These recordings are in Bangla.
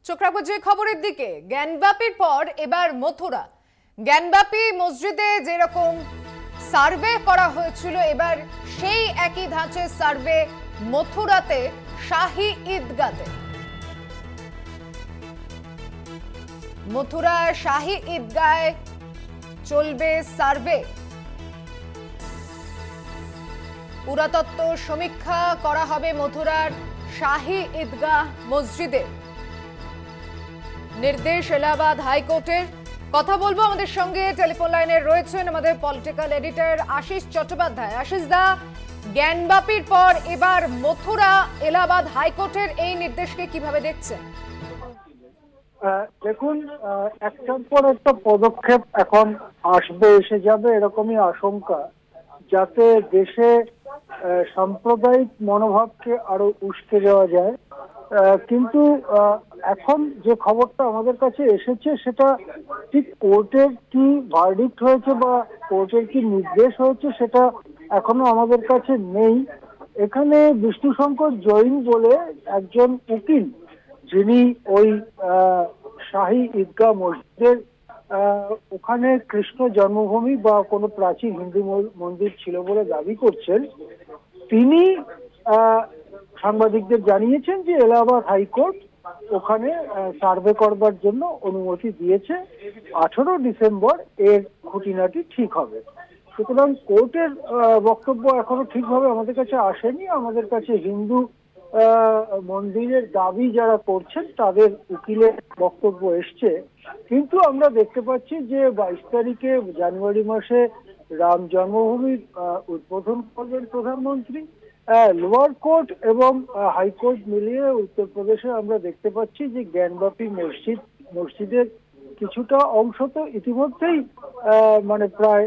চোখ রাখবো যে খবরের দিকে। জ্ঞানব্যাপীর পর এবার মথুরা। জ্ঞানব্যাপী মসজিদে যেরকম সার্ভে করা হয়েছিল, এবার সেই একই ধাঁচের সার্ভে মথুরাতে শাহী ঈদগাতে। মথুরা শাহী ঈদগায় চলবে সার্ভে। পুরাতত্ত্ব সমীক্ষা করা হবে মথুরার শাহী ঈদগাহ মসজিদে। নির্দেশ এলাহাবাদ হাইকোর্টের। কথা বলবো, আমাদের সঙ্গে টেলিফোন লাইনে রয়েছেন আমাদের পলিটিক্যাল এডিটর আশিস চট্টোপাধ্যায়। আশিস দা, জ্ঞানব্যাপীর পর এবার মথুরা এলাহাবাদ হাইকোর্টের এই নির্দেশকে কিভাবে দেখছেন? দেখুন, একটার পর একটা পদক্ষেপ এখন আসবে, এসে যাবে এরকমই আশঙ্কা, যাতে দেশে সাম্প্রদায়িক মনোভাবকে আরো উস্কে দেওয়া যায়। কিন্তু এখন যে খবরটা আমাদের কাছে এসেছে সেটা ঠিক কোর্টের কি ভার্ডিক্ট হয়েছে বা কোর্টের কি নির্দেশ হয়েছে সেটা এখনো আমাদের কাছে নেই। এখানে বিষ্ণুশঙ্কর জৈন বলে একজন উকিল, যিনি ওই শাহী ঈদগাহ মসজিদের ওখানে কৃষ্ণ জন্মভূমি বা কোনো প্রাচীন হিন্দু মন্দির ছিল বলে দাবি করছেন, তিনি সাংবাদিকদের জানিয়েছেন যে এলাহাবাদ হাইকোর্ট ওখানে সার্ভে করবার জন্য অনুমতি দিয়েছে। 18 ডিসেম্বর এর খুঁটিনাটি ঠিক হবে। সুতরাং কোর্টের বক্তব্য এখনো ঠিকভাবে আমাদের কাছে আসেনি। আমাদের কাছে হিন্দু মন্দিরের দাবি যারা করছেন তাদের উকিলের বক্তব্য এসছে। কিন্তু আমরা দেখতে পাচ্ছি যে 22 তারিখে জানুয়ারি মাসে রাম জন্মভূমির উদ্বোধন করবেন প্রধানমন্ত্রী। লোয়ার কোর্ট এবং হাইকোর্ট মিলিয়ে উত্তরপ্রদেশে আমরা দেখতে পাচ্ছি যে জ্ঞানব্যাপী মসজিদের কিছুটা অংশ তো ইতিমধ্যেই মানে প্রায়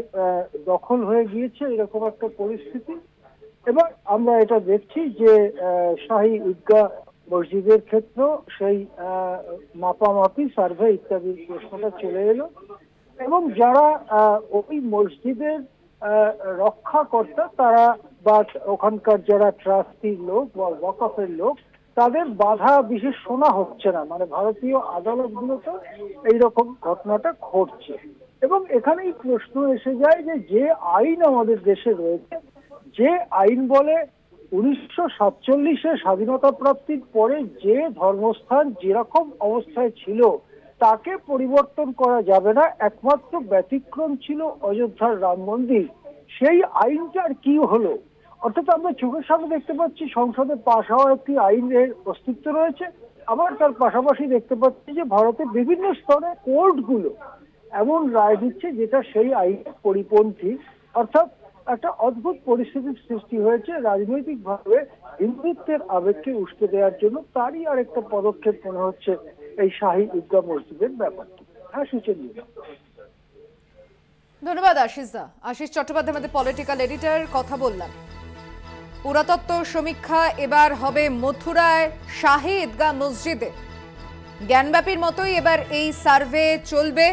দখল হয়ে গিয়েছে, এরকম একটা পরিস্থিতি। এবার আমরা এটা দেখছি যে শাহী ঈদগাহ মসজিদের ক্ষেত্রেও সেই মাপামাপি সার্ভে ইত্যাদি প্রশ্নটা চলে এলো, এবং যারা ওই মসজিদের রক্ষাকর্তা তারা বা ওখানকার যারা ট্রাস্টির লোক বা ওয়াকফের লোক, তাদের বাধা বিশেষ শোনা হচ্ছে না। মানে ভারতীয় আদালতগুলোতে এইরকম ঘটনাটা ঘটছে। এবং এখানেই প্রশ্ন এসে যায় যে আইন আমাদের দেশে রয়েছে, যে আইন বলে 1947-এ স্বাধীনতা প্রাপ্তির পরে যে ধর্মস্থান যেরকম অবস্থায় ছিল তাকে পরিবর্তন করা যাবে না, একমাত্র ব্যতিক্রম ছিল অযোধ্যার রাম মন্দির। সেই আইনটার কি হলো? অর্থাৎ আমরা চোখের সামনে দেখতে পাচ্ছি সংসদে পাশ হওয়া একটি আইনের অস্তিত্ব রয়েছে, আবার তার পাশাপাশি দেখতে পাচ্ছি যে ভারতের বিভিন্ন স্তরে কোর্টগুলো এমন রায় দিচ্ছে যেটা সেই আইনের পরিপন্থী। অর্থাৎ একটা অদ্ভুত পরিস্থিতির সৃষ্টি হয়েছে রাজনৈতিকভাবে হিন্দুত্বের আবেগকে উস্কে দেওয়ার জন্য। তারই আরেকটা পদক্ষেপ মনে হচ্ছে এই শাহী ঈদগাহ মসজিদের ব্যাপারটি। হ্যাঁ, সুচেন্দ্র। ধন্যবাদ আশিস দা। আশিস চট্টোপাধ্যায় আমাদের পলিটিক্যাল এডিটর। কথা বললাম, পুরাতত্ত্ব সমীক্ষা এবার হবে মথুরায় শাহী ঈদগাহ মসজিদে। জ্ঞানব্যাপীর মতোই এবার এই সার্ভে চলবে।